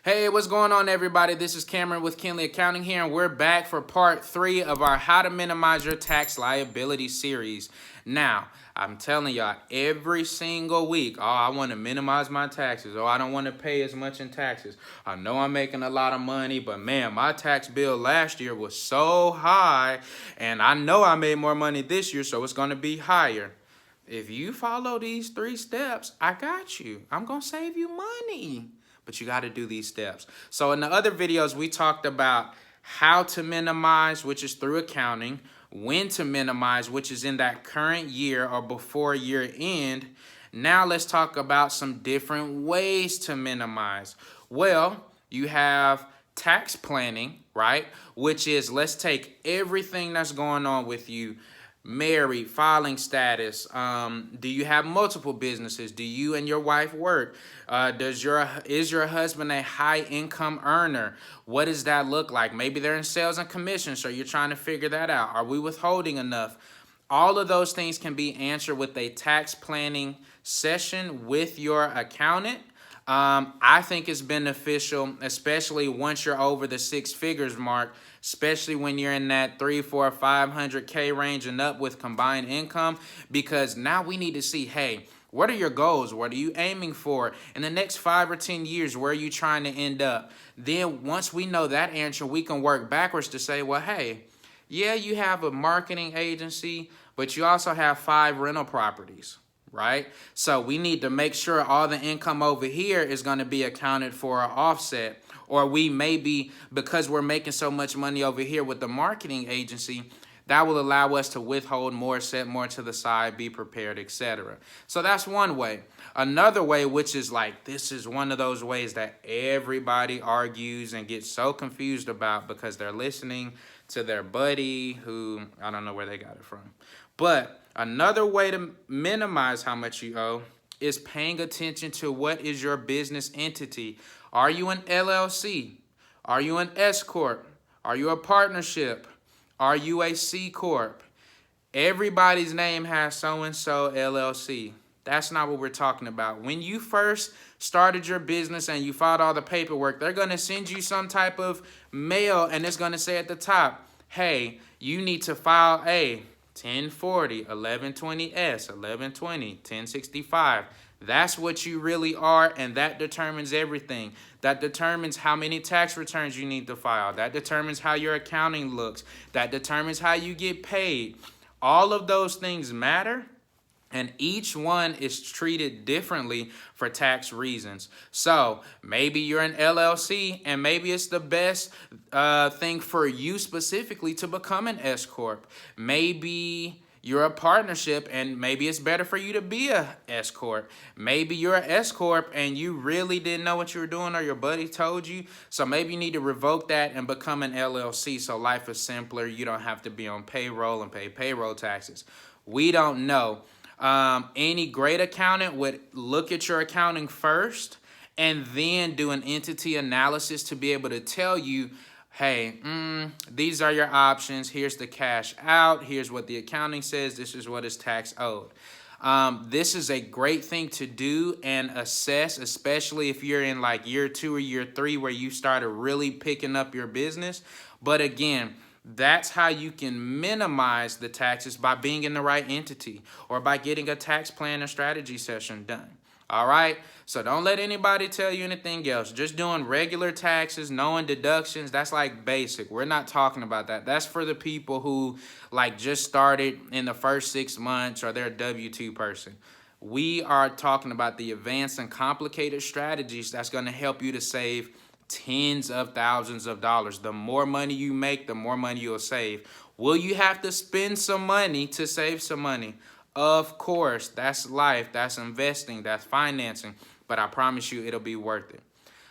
Hey, what's going on, everybody? This is Cameron with Kinley Accounting here, and we're back for part 3 of our How to Minimize Your Tax Liability series. Now, I'm telling y'all, every single week, oh, I want to minimize my taxes. Oh, I don't want to pay as much in taxes. I know I'm making a lot of money, but man, my tax bill last year was so high, and I know I made more money this year, so it's going to be higher. If you follow these 3 steps, I got you. I'm going to save you money. But you got to do these steps. So in the other videos, we talked about how to minimize, which is through accounting, when to minimize, which is in that current year or before year end. Now let's talk about some different ways to minimize. Well, you have tax planning, right? Which is, let's take everything that's going on with you. Married, filing status, do you have multiple businesses? Do you and your wife work? Is your husband a high income earner? What does that look like? Maybe they're in sales and commissions, so you're trying to figure that out. Are we withholding enough? All of those things can be answered with a tax planning session with your accountant. I think it's beneficial, especially once you're over the 6 figures mark, especially when you're in that 3, 4, 500K range and up with combined income, because now we need to see, hey, what are your goals? What are you aiming for in the next 5 or 10 years? Where are you trying to end up? Then once we know that answer, we can work backwards to say, well, hey, yeah, you have a marketing agency, but you also have 5 rental properties, right? So we need to make sure all the income over here is going to be accounted for or offset. Or we may be, because we're making so much money over here with the marketing agency, that will allow us to withhold more, set more to the side, be prepared, etc. So that's one way. Another way, which is like, this is one of those ways that everybody argues and gets so confused about because they're listening to their buddy who, I don't know where they got it from. But another way to minimize how much you owe is paying attention to what is your business entity. Are you an LLC? Are you an S Corp? Are you a partnership? Are you a C Corp? Everybody's name has so-and-so LLC. That's not what we're talking about. When you first started your business and you filed all the paperwork, they're going to send you some type of mail and it's going to say at the top, hey, you need to file a 1040, 1120S, 1120, 1065. That's what you really are, and that determines everything. That determines how many tax returns you need to file. That determines how your accounting looks. That determines how you get paid. All of those things matter, and each one is treated differently for tax reasons. So maybe you're an LLC, and maybe it's the best thing for you specifically to become an S Corp. Maybe you're a partnership, and maybe it's better for you to be a S Corp. Maybe you're an S Corp, and you really didn't know what you were doing, or your buddy told you. So maybe you need to revoke that and become an LLC so life is simpler. You don't have to be on payroll and pay payroll taxes. We don't know. Any great accountant would look at your accounting first and then do an entity analysis to be able to tell you, hey, these are your options. Here's the cash out. Here's what the accounting says. This is what is tax owed. This is a great thing to do and assess, especially if you're in like year 2 or year 3 where you started really picking up your business. But again, that's how you can minimize the taxes, by being in the right entity or by getting a tax plan or strategy session done. All right? So don't let anybody tell you anything else. Just doing regular taxes, knowing deductions, that's like basic. We're not talking about that. That's for the people who like just started in the first 6 months or they're a W-2 person. We are talking about the advanced and complicated strategies that's going to help you to save tens of thousands of dollars. The more money you make, the more money you'll save. Will you have to spend some money to save some money? Of course, that's life, that's investing, that's financing, but I promise you it'll be worth it.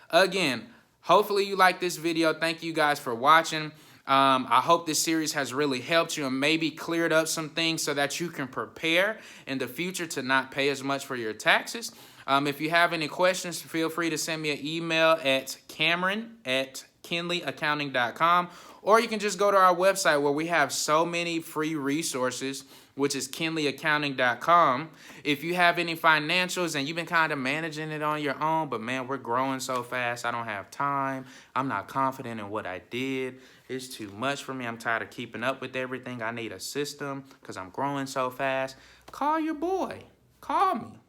Again, hopefully you like this video. Thank you guys for watching. I hope this series has really helped you and maybe cleared up some things so that you can prepare in the future to not pay as much for your taxes. If you have any questions, feel free to send me an email at Cameron@kinleyaccounting.com, or you can just go to our website where we have so many free resources which is KinleyAccounting.com. If you have any financials and you've been kind of managing it on your own, but man, we're growing so fast, I don't have time. I'm not confident in what I did. It's too much for me. I'm tired of keeping up with everything. I need a system because I'm growing so fast. Call your boy. Call me.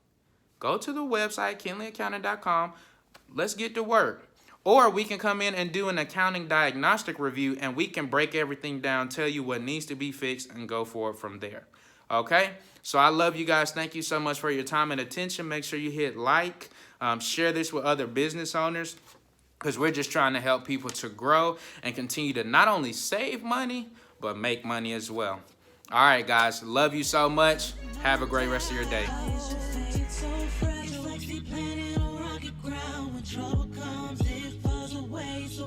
Go to the website, KinleyAccounting.com. Let's get to work. Or we can come in and do an accounting diagnostic review, and we can break everything down, tell you what needs to be fixed, and go forward from there. Okay? So I love you guys. Thank you so much for your time and attention. Make sure you hit like. Share this with other business owners, because we're just trying to help people to grow and continue to not only save money, but make money as well. All right, guys. Love you so much. Have a great rest of your day.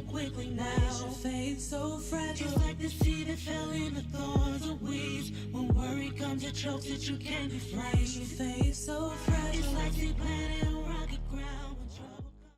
Quickly now, your faith so fragile, like the seed that fell in the thorns or weeds. When worry comes, it chokes it, you can't be free. Your faith so fragile, it's like the